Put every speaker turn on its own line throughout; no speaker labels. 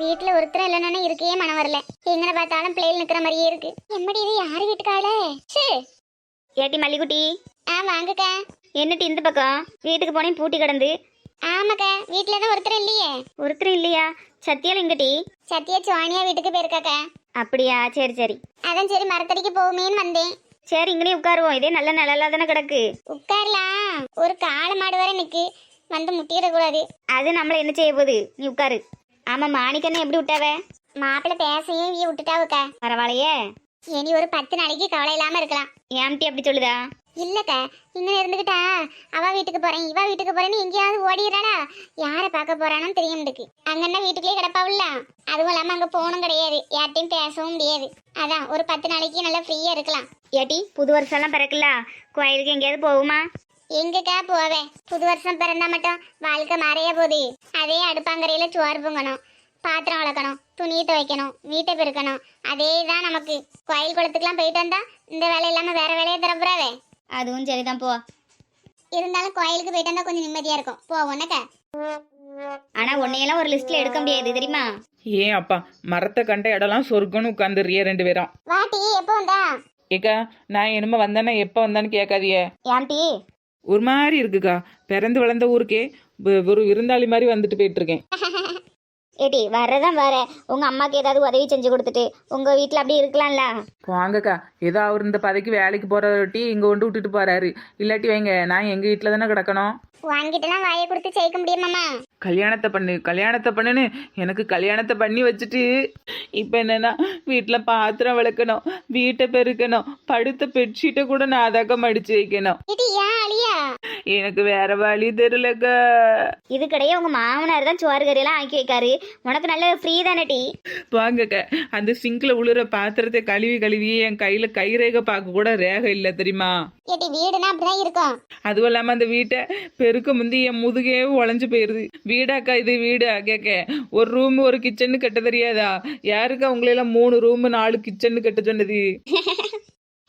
வீட்டுல ஒருத்தர் இல்லைன்னா இருக்கவே மனம் வரல. எங்கன பார்த்தாலும் பிள்ளைகள் நிக்கிற மாதிரியே இருக்கு. எம்மடி இது யாரு வீட்டுக்கால?
ஏட்டி மல்லிகுட்டி.
வாங்கக்கா.
என்னட்டி இந்த பக்கம் வீட்டுக்கு போனேன் பூட்டி கிடந்து.
ஆமாக்கா, வீட்டுலதான் ஒருத்தர் இல்லையே.
ஒருத்தர் இல்லையா? சத்தியால எங்கட்டி?
சத்தியா சுவானியா வீட்டுக்கு போயிருக்காக்கா.
அப்படியா, சரி சரி.
அதான் சரி மரத்தடிக்கு போகுமேன்னு வந்தேன்.
சரி இங்கனே உட்காருவோம், இதே நல்ல நிழலா தானே கிடக்கு.
உட்காரலாம். ஒரு காளை மாடு வர நிக்கு, வந்து முட்டிடக்கூடாது.
அது நம்மள என்ன செய்ய போகுது, நீ உட்காரு. ஆமா, மாணிக்கண்ணே எப்படி விட்டாவ?
மாப்பிள்ளை பேசையும் இவ விட்டுட்டாவுக்கா.
பரவாயில்லையே,
இனி ஒரு 10 நாளைக்கு கவலை இல்லாம இருக்கலாம்.
ஏம்டி அப்படி சொல்லுதா?
இல்லக்கா, இங்க இருந்துகிட்டா அவ வீட்டுக்கு போறேன் இவ வீட்டுக்கு போறேன்னு எங்கேயாவது ஓடிடுறாளா? யாரை பார்க்க போறானு தெரிய முடியுது. அங்கன்னா வீட்டுக்குள்ளே கிடப்பாவில்ல. அதுவும் இல்லாம அங்க போகணும் கிடையாது, யார்ட்டையும் பேசவும் முடியாது. அதான் ஒரு 10 நாளைக்கு நல்லா ஃப்ரீயா இருக்கலாம்.
ஏட்டி புது வருஷம் எல்லாம் பிறக்கல, கோயிலுக்கு எங்கேயாவது போகுமா?
எங்கக்கா போவேன்? புது வருஷம் பிறந்தா மட்டும் வாழ்க்கை மாறையா போகுது. அதே அடுப்பாங்கரையில சோறு பொங்கணும், பாத்திரம் வளர்க்கணும், துணியை துவைக்கணும், வீட்டை பெருக்கணும். அதே தான் நமக்கு. கோயில் குளத்துக்குலாம் போயிட்டு வந்தா இந்த வேலை இல்லாம வேற வேலையை தரப்புறாவே.
அதுவும் சரிதான் போ.
இருந்தாலும் கோயிலுக்கு போயிட்டு வந்தா கொஞ்சம் நிம்மதியா இருக்கும். போவோன்னக்கா.
ஆனா உன்னையெல்லாம் ஒரு லிஸ்ட்ல எடுக்க முடியாது தெரியுமா?
ஏன் அப்பா, மரத்தை கண்ட இடம்லாம் சொர்க்கம்னு உட்காந்துறிய 2 பேரும்.
வாட்டி எப்போ வந்தா?
ஏக்கா, நான் என்னமோ வந்தேன்னா எப்போ வந்தான்னு கேட்காதியே.
ஏம்டி?
ஒரு மாதிரி இருக்குக்கா, பிறந்து வளர்ந்த ஊருக்கே ஒரு விருந்தாளி மாதிரி வந்துட்டு போயிட்டு இருக்கேன்.
ஏட்டி வர்றதான் வர, உங்க அம்மாக்கு ஏதாவது உதவி செஞ்சு கொடுத்துட்டு உங்க வீட்டுல அப்படி இருக்கலாம்ல.
வாங்கக்கா, ஏதோ அவர் இந்த பதைக்கு வேலைக்கு போறதொட்டி இங்க கொண்டு விட்டுட்டு போறாரு. இல்லாட்டி வைங்க, நான் எங்க வீட்டுல தானே கிடக்கணும்.
வாங்கிட்டுலாம் வாயை கொடுத்து ஜெயிக்க முடியுமாமா?
கல்யாணத்தை பண்ணுன்னு எனக்கு கல்யாணத்தை பண்ணி வச்சுட்டு இப்போ என்னன்னா வீட்டில் பாத்திரம் விளக்கணும், வீட்டை பெருக்கணும், படுத்த பெட்ஷீட்டை கூட நான் அதாக்க மடிச்சு வைக்கணும்.
இது ஏன் அழியா?
எனக்கு வேற வழி தெரியலக்கா.
இதுக்கடையே உங்க மாமனார் தான் சோறு கறியெல்லாம் ஆக்கி வைக்காரு, உனக்கு நல்ல ஃப்ரீ தானே டி.
வாங்கக்கா, அந்த சிங்க்ல உளுற பாத்திரத்தை கழுவி என் கையில கைரேகை பார்க்க கூட ரேகை இல்லை தெரியுமா?
ஏட்டி வீடுனா அப்படிதான் இருக்கும்.
அதுவும் இல்லாம அந்த வீட்டை பெருக்க முந்தி என் முதுகே உழைஞ்சு போயிருது. வீடாக்கா இது வீடா கேட்க, ஒரு ரூம் ஒரு கிச்சன்னு கட்ட தெரியாதா? யாருக்கா உங்களெல்லாம் 3 ரூம் 4 கிச்சன்னு கட்ட சொன்னது?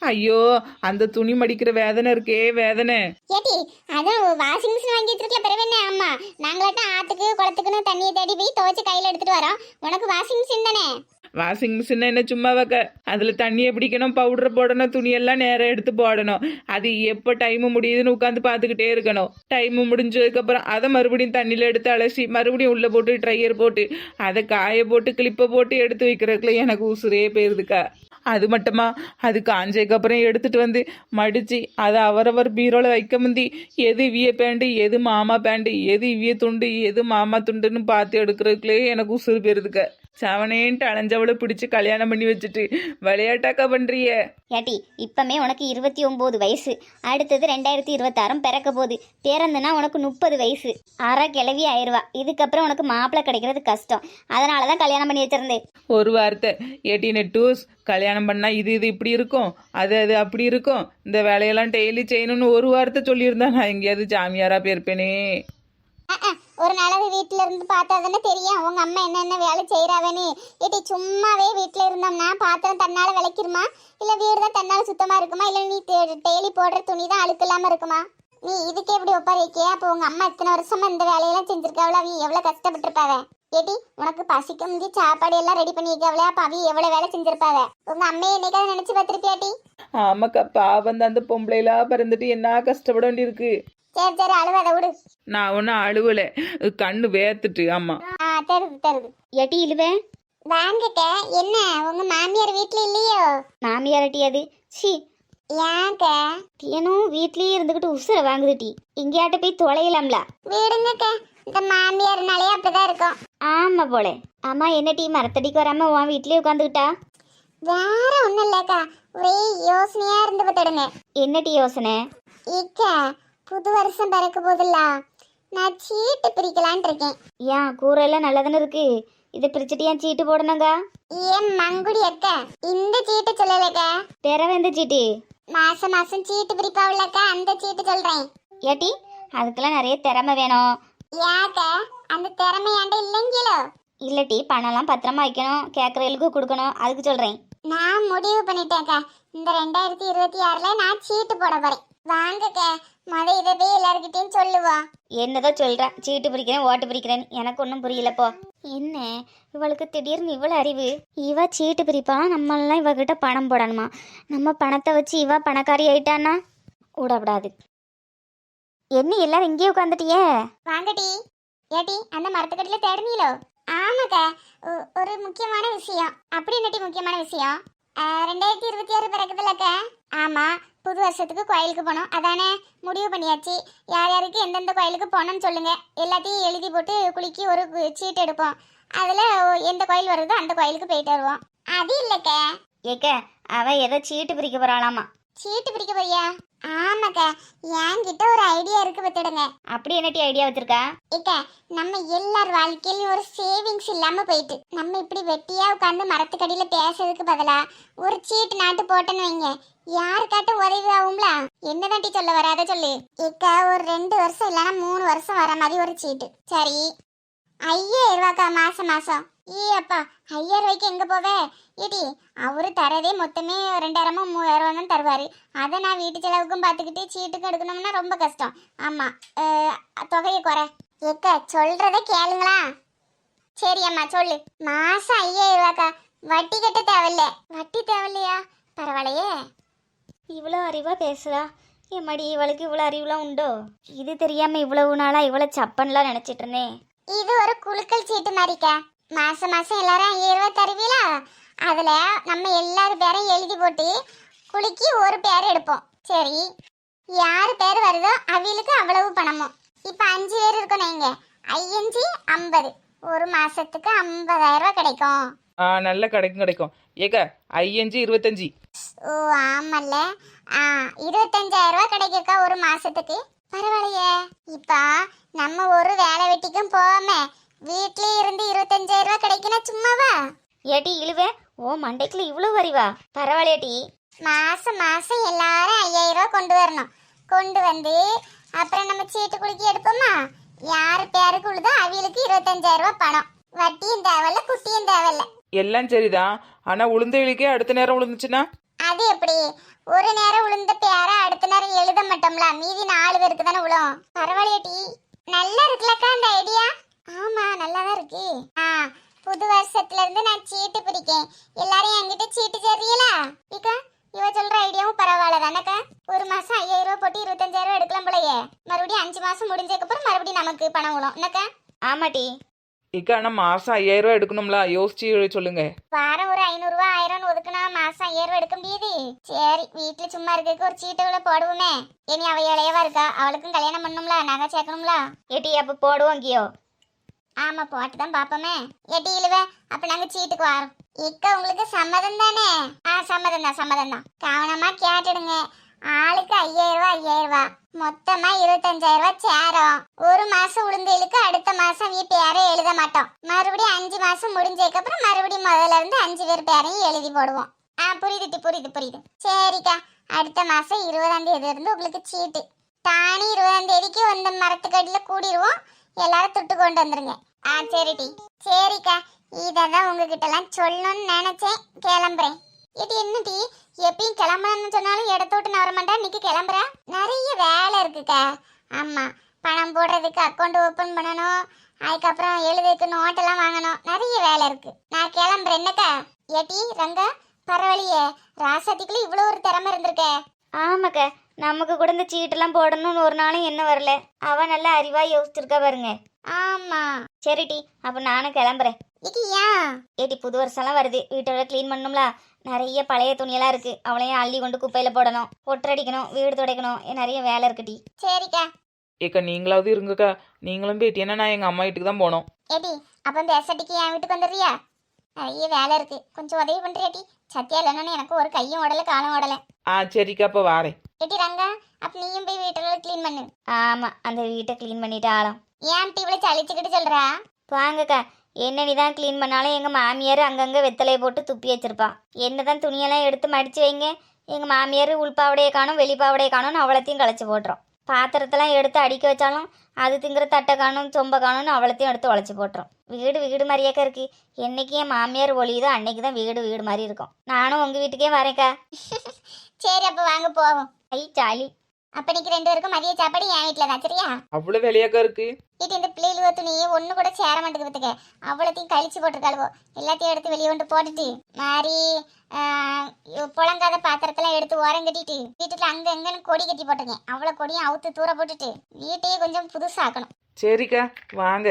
ஐயோ, அந்த துணி மடிக்கிற வேதனை இருக்கே வேதனை.
ஏட்டி அதான் வாஷிங் மிஷின் வாங்கி வச்சிருக்கல பிறகு என்ன? ஆமா, நாங்களாட்டம் ஆத்துக்கு குளத்துக்குன்னு தண்ணியை தேடி போய் துவைச்சு கையில எடுத்துட்டு வரோம். உனக்கு வாஷிங் மிஷின் தானே?
வாஷிங் மிஷின் என்ன சும்மா வைக்க, அதுல தண்ணியை பிடிக்கணும், பவுடர் போடணும், துணியெல்லாம் நேரம் எடுத்து போடணும். அது எப்போ டைம் முடியுதுன்னு உட்காந்து பார்த்துக்கிட்டே இருக்கணும். டைம் முடிஞ்சதுக்கப்புறம் அதை மறுபடியும் தண்ணியில் எடுத்து அலசி மறுபடியும் உள்ளே போட்டு ட்ரையர் போட்டு அதை காய போட்டு கிளிப்பை போட்டு எடுத்து வைக்கிறதுக்குள்ள எனக்கு உசுரே போயிருதுக்கா. அது மட்டுமா, அது காஞ்சதுக்கப்புறம் எடுத்துட்டு வந்து மடித்து அதை அவரவர் பீரோவில் வைக்க முந்தி எது இவிய பேண்டு, எது மாமா பேண்டு, எது இவிய துண்டு, எது மாமா துண்டுன்னு பார்த்து எடுக்கிறதுக்குள்ளே எனக்கு உசுறு போயிருதுக்க. செவனேன்ட்டு அலைஞ்சவளை பிடிச்சி கல்யாணம் பண்ணி வச்சுட்டு விளையாட்டாக்கா பண்றிய?
ஏட்டி இப்பமே உனக்கு 29 வயசு, அடுத்தது 2026 பிறக்க போகுது. பிறந்துன்னா உனக்கு 30 வயசு, அரை கிளவி ஆயிடுவா. இதுக்கப்புறம் உனக்கு மாப்பிள்ளை கிடைக்கிறது கஷ்டம். அதனாலதான் கல்யாணம் பண்ணி வச்சிருந்தேன்.
ஒரு வார்த்தை, 18 கல்யாணம் பண்ணா இது இப்படி இருக்கும், அது அப்படி இருக்கும், இந்த வேலையெல்லாம் டெய்லி செய்யணும்னு ஒரு வார்த்தை சொல்லியிருந்தா நான் எங்கேயாவது ஜாமியாரா போயிருப்பேனே.
ஒரு நாளாவது வீட்டுல இருந்து பார்த்தா தானே தெரியும் உங்க அம்மா என்னென்ன வேலை செய்யறாவன்னு. ஏட்டி சும்மாவே வீட்டுல இருந்தோம்னா பாத்திரம் தன்னால விளக்கிருமா? இல்ல வீடு தான் தன்னால சுத்தமா இருக்குமா? இல்ல நீ டெய்லி போடுற துணி தான் அழுக்கு இல்லாம இருக்குமா? நீ இதுக்கே எப்படி ஒப்பாரிக்கே? அப்போ உங்க அம்மா இத்தனை வருஷமா இந்த வேலையெல்லாம் செஞ்சிருக்காவளா? அவ எவ்வளவு கஷ்டப்பட்டிருப்பாவ. ஏட்டி உனக்கு பசிக்க முடிஞ்சு சாப்பாடு எல்லாம் ரெடி பண்ணிருக்காவளே, அப்ப அவ எவ்வளவு வேலை செஞ்சிருப்பாவ. உங்க அம்மையை என்னைக்காவது நினைச்சு பார்த்திருப்பியாட்டி?
ஆமாக்கா, பாவம் அந்த பொம்பளைலாம் பிறந்துட்டு என்ன கஷ்டப்பட வேண்டியிருக்கு.
சரி சரி அழுவாத விடு.
நான் ஒன்னும் அழுவல, கண்ணு வேத்துட்டு. ஆமா
தருது.
ஏட்டி இழுவேன்
வாங்கிட்ட. என்ன உங்க மாமியார் வீட்டுல இல்லையோ?
மாமியார் டி அது. சி
ஏங்க
தியனும் வீட்லயே இருந்துகிட்டு உசுர வாங்குது டி. இங்கேயாட்ட போய் தொலையலாம்ல.
வீடுங்கக்க, இந்த மாமியார்னாலே அப்படிதான் இருக்கும்.
ஆமா போல. ஆமா என்ன டி மரத்தடிக்கு வராம உன் வீட்லயே உட்காந்துக்கிட்டா?
வேற ஒண்ணும் இல்லக்கா, ஒரே யோசனையா இருந்து பார்த்துடுங்க.
என்ன டி யோசனை?
இக்க புது வருஷம் பிறக்க போதில்ல, நான் சீட்டு பிரிக்கலான் இருக்கேன்.
ஏன் கூரை எல்லாம் நல்லா தானே இருக்கு, இதை பிரிச்சுட்டு ஏன் சீட்டு போடணுங்க?
ஏன் மங்குடி அக்கா, இந்த சீட்டு சொல்லலக்கா.
பிறவை எந்த சீட்டு?
மாசம் மாசம் சீட்டு பிரிப்பாவில்லக்கா, அந்த சீட்டு சொல்றேன்.
ஏட்டி அதுக்கெல்லாம் நிறைய திறமை வேணும்.
ஏக்க அந்த திறமையாண்ட இல்லைங்களோ?
இல்லட்டி பணம்லாம் பத்திரமா வைக்கணும், கேட்கறவங்களுக்கு கொடுக்கணும், அதுக்கு சொல்றேன்.
நான் முடிவு பண்ணிட்டேன்க்கா, இந்த 2026ல நான் சீட்டு போட போறேன். வாங்கக்க, இதை போய் எல்லார்கிட்டயும் சொல்லுவோம்.
என்னதோ சொல்கிறேன், சீட்டு பிரிக்கிறேன் ஓட்டு பிரிக்கிறேன்னு. எனக்கு ஒன்றும் புரியலப்போ. என்ன இவளுக்கு திடீர்னு இவ்வளோ அறிவு? இவ சீட்டு பிரிப்பாலாம், நம்மளாம் இவகிட்ட பணம் போடணுமா? நம்ம பணத்தை வச்சு இவ பணக்காரி ஆயிட்டானா விடக்கூடாது. என்ன எல்லாரும் இங்கேயே உட்காந்துட்டியே?
வாங்கடி. ஏடி அந்த மரத்துக்கடியில தேடுனீங்களோ? ஆமாக்கா, ஒரு முக்கியமான விஷயம். அப்படி என்னடி முக்கியமான விஷயம்? 2026 பிறகுதுலக்கா. ஆமா, புது வருஷத்துக்கு கோயிலுக்கு போனோம், அதானே முடிவு பண்ணியாச்சு. யார் யாருக்கு எந்தெந்த கோயிலுக்கு போனோம்னு சொல்லுங்க. எல்லாத்தையும் எழுதி போட்டு குலுக்கி ஒரு சீட் எடுப்போம். அதுல எந்த கோயில் வருதோ அந்த கோயிலுக்கு போயிட்டு வருவோம். அது இல்லக்கா.
ஏக்க அவ ஏதோ சீட்டு பிரிக்க போறாளாமா.
சீட்டு பிடிக்க போறியா? ஆமாக்கா, என்கிட்ட ஒரு ஐடியா இருக்கு, பத்துடுங்க.
அப்படி என்னட்டி ஐடியா வச்சிருக்கா?
இக்க, நம்ம எல்லார் வாழ்க்கையிலும் ஒரு சேவிங்ஸ் இல்லாம போயிட்டு நம்ம இப்படி வெட்டியா உட்காந்து மரத்துக்கடியில பேசுறதுக்கு பதிலா ஒரு சீட்டு நாட்டு போட்டேன்னு வைங்க, யாருக்காட்டும் உதவி ஆகும்ல. என்னதான் டீ சொல்ல வராத சொல்லு. இக்க, ஒரு 2 வருஷம் இல்லைன்னா 3 வருஷம் வர மாதிரி ஒரு சீட்டு. சரி, 5000 ரூபாக்கா மாசம் மாசம். அப்பா, 5000 ரூபாய்க்கு எங்க போவே? ஏடி, அவரு தரதே மொத்தமே 2000 3000 தான் தருவாரு. அதை நான் வீட்டு செலவுக்கும் பார்த்துக்கிட்டு சீட்டுக்கு எடுக்கணும்னா ரொம்ப கஷ்டம். ஆமா, தொகையை குறை. ஏக்க, சொல்றத கேளுங்களா? சரி அம்மா சொல்லு. மாசம் 5000 ரூபாக்கா. வட்டி கட்ட தேவையில்ல. வட்டி தேவையில்லையா? பரவாயில்லையே.
இவ்வளோ அறிவா பேசுறா. எம்மாடி, இவளுக்கு இவ்வளோ அறிவுலாம் உண்டோ? இது தெரியாம இவ்வளவு நாளா இவ்வளோ சப்பன்லாம் நினைச்சிட்டு இருந்தேன்.
இது ஒரு குலுக்கல் சீட்டு மாதிரிக்கா. மாசம் மாசம் எல்லாரும் 5000 ரூபாய் தருவீங்களா? அதுல நம்ம எல்லாரும் பேரையும் எழுதி போட்டு குலுக்கி ஒரு பேர் எடுப்போம். சரி, யாரு பேர் வருதோ அவங்களுக்கு அவ்வளவு பணமும். இப்ப 5 பேர் இருக்கோம் நீங்க, 5 50, ஒரு மாசத்துக்கு 50000 ரூபாய் கிடைக்கும்.
நல்ல கிடைக்கும். ஏக்கா 5 25.
ஓ ஆமல்ல. 25000 ரூபாய் கிடைக்குக்கா ஒரு மாசத்துக்கு. பரவாயில்லையே. இப்ப நம்ம ஒரு வேலை வெட்டிக்கும் போகாம வீட்லயே இருந்து 25000 ரூபாய் கிடைக்குன்னா சும்மாவா?
ஏட்டி இழுவே, ஓ மண்டைக்குள்ள இவ்வளவு அறிவா? பரவாயில்லையாட்டி.
மாசம் மாசம் எல்லாரும் 5000 ரூபாய் கொண்டு வரணும். கொண்டு வந்து அப்புறம் நம்ம சீட்டு குலுக்கி எடுப்போமா? யாரு பேருக்கு உள்ளதோ அவங்களுக்கு 25000 ரூபாய் பணம். வட்டியும் தேவையில்ல, குட்டியும் தேவையில்ல.
எல்லாம் சரிதான், ஆனா உளுந்தைகளுக்கே அடுத்த நேரம் விழுந்துச்சுன்னா?
அது எப்படி? ஒரு நேரம் உளுந்த பேர அடுத்த நேரம் எழுத மாட்டோம்ல, மீதி 4 பேருக்கு தானே உழும். பரவாயில்லையாட்டி, நல்லா இருக்குல்லக்கா அந்த ஐடியா. ஆமா, நல்லாதான் இருக்கு. புது வருஷத்துல இருந்து நான் சீட்டு பிடிக்கேன். எல்லாரும் என்கிட்ட சீட்டு சேர்றீங்களா? இக்கா, இவ சொல்ற ஐடியாவும் பரவாயில்ல தானக்கா. ஒரு மாசம் 5000 ரூபாய் போட்டு 25000 ரூபாய் எடுக்கலாம் போலயே. மறுபடியும் 5 மாசம் முடிஞ்சதுக்கு அப்புறம் மறுபடியும் நமக்கு பணம் விழும் என்னக்கா?
ஆமாட்டி.
இக்கா, ஆனா மாசம் 5000 ரூபாய் எடுக்கணும்ல, யோசிச்சு சொல்லுங்க.
வாரம் ஒரு 500 ரூபாய் 1000 ஒதுக்குனா மாசம் 5000 ரூபாய் எடுக்க முடியுது. சரி, வீட்டுல சும்மா இருக்க ஒரு சீட்டுகளை போடுவோமே. இனி அவ இளையவா இருக்கா, அவளுக்கும் கல்யாணம் பண்ணணும்ல, நகை சேர்க்கணும்ல.
ஏட்டி அப்ப போடுவோம் கியோ.
ஆமா, போட்டுதான் பாப்போமே. எட்டி இழுவ, அப்ப நாங்க சீட்டுக்கு வரோம். இக்க, உங்களுக்கு சம்மதம் தானே? சம்மதம் தான். கவனமா கேட்டுடுங்க. ஆளுக்கு 5000 ரூபாய். மொத்தமா 25000 ரூபாய் சேரும். ஒரு மாசம் உளுந்தைகளுக்கு அடுத்த மாசம் வீட்டு பேரை எழுத மாட்டோம். மறுபடியும் 5 மாசம் முடிஞ்சதுக்கு அப்புறம் மறுபடியும் முதல்ல இருந்து 5 பேர் பேரையும் எழுதி போடுவோம். புரியுது. சரிக்கா, அடுத்த மாசம் 20ஆம் தேதி இருந்து உங்களுக்கு சீட்டு. தானி 20ஆம் தேதிக்கு அந்த மரத்துக்கடியில கூடிடுவோம். எல்லாரும் துட்டு கொண்டு வந்துருங்க. சரிக்கா, இததான் உங்ககிட்ட எல்லாம் சொல்லணும்னு நினைச்சேன். கிளம்புறேன். இது என்னடி, எப்பயும் கிளம்புறேன்னு சொன்னாலும் இடத்தோட்டு நவர மாட்டா, இன்னைக்கு கிளம்புற? நிறைய வேலை இருக்குக்கா. ஆமா, பணம் போடுறதுக்கு அக்கௌண்ட் ஓபன் பண்ணணும், அதுக்கப்புறம் எழுதுக்கு நோட்டெல்லாம் வாங்கணும், நிறைய வேலை இருக்கு. நான் கிளம்புறேன் என்னக்கா? ஏட்டி ரங்கா, பரவாயில்லையே, ராசாத்திக்குள்ள இவ்வளவு ஒரு திறமை இருந்திருக்க.
ஆமாக்க, நமக்கு கூட இந்த சீட்டெல்லாம் போடணும்னு ஒரு நாளும் என்ன வரல. அவ நல்லா அறிவா யோசிச்சிருக்கா பாருங்க.
ஆமா,
சரிட்டி, அப்ப நானும் கிளம்புறேன்.
ஏன்?
ஏட்டி புது வருஷம்லாம் வருது, வீட்டோட க்ளீன் பண்ணணும்ல. நிறைய பழைய துணியெல்லாம் இருக்கு, அவளையும் அள்ளி கொண்டு குப்பையில போடணும், பொட்டடிக்கணும், வீடு துடைக்கணும், நிறைய வேலை இருக்குடி.
சரிக்கா.
ஏக்கா, நீங்களாவது இருங்கக்கா. நீங்களும் போயிட்டீங்கன்னா நான் எங்க அம்மா வீட்டுக்கு தான் போனோம்.
ஏடி, அப்ப பேசட்டிக்கு என் வீட்டுக்கு வந்துடுறியா? நிறைய வேலை இருக்கு, கொஞ்சம் உதவி பண்றியாட்டி? சத்தியா இல்லைன்னு எனக்கு ஒரு கையும் ஓடல காலும் ஓடல.
சரிக்கா, அப்ப வாரேன்.
ஏட்டி ரங்கா, அப்ப நீயும் போய் வீட்டெல்லாம் க்ளீன் பண்ணு.
ஆமா, அந்த வீட்டை க்ளீன் பண்ணிட்டு ஆளும்.
ஏன் இவ்வளவு சளிச்சுக்கிட்டு சொல்றா?
வாங்கக்கா, என்ன நீ தான் க்ளீன் பண்ணாலும் எங்கள் மாமியார் அங்கங்கே வெத்தலையை போட்டு துப்பி வச்சிருப்பான். என்ன தான் துணியெல்லாம் எடுத்து மடித்து வைங்க, எங்கள் மாமியார் உள்பாவடையை காணும் வெளிப்பாவடையை காணும்னு அவ்வளோத்தையும் களைச்சி போட்டுரும். பாத்திரத்தெல்லாம் எடுத்து அடிக்க வச்சாலும் அது திங்கிற தட்டை காணும் சொம்பை காணும்னு அவ்வளோத்தையும் எடுத்து உழைச்சி போட்டுரும். வீடு மாதிரியாக்கா இருக்குது. என்னைக்கு என் மாமியார் ஒளியுதோ அன்னைக்கு தான் வீடு மாதிரி இருக்கும். நானும் உங்கள் வீட்டுக்கே வரேன்க்கா.
சரி, அப்போ வாங்க போவோம்.
ஐ ஜாலி.
அப்ப இன்னைக்கு 2 பேருக்கும் மதிய சாப்பாடு என் வீட்டுல தான் சரியா?
அவ்வளோ வேலையாக்கா இருக்கு.
இது இந்த பிள்ளைகளுவ துணி ஒண்ணு கூட சேர மாட்டேங்குது பத்துக்க. அவ்வளோத்தையும் கழிச்சு போட்டிருக்காளுவோ. எல்லாத்தையும் எடுத்து வெளியே கொண்டு போட்டுட்டு மாதிரி புழங்காத பாத்திரத்தெல்லாம் எடுத்து ஓரம் கட்டிட்டு வீட்டுல அங்க எங்கன்னு கொடி கட்டி போட்டிருக்கேன். அவ்வளோ கொடியும் அவுத்து தூர போட்டுட்டு வீட்டையே கொஞ்சம் புதுசாக்கணும்.
சரிக்கா வாங்க.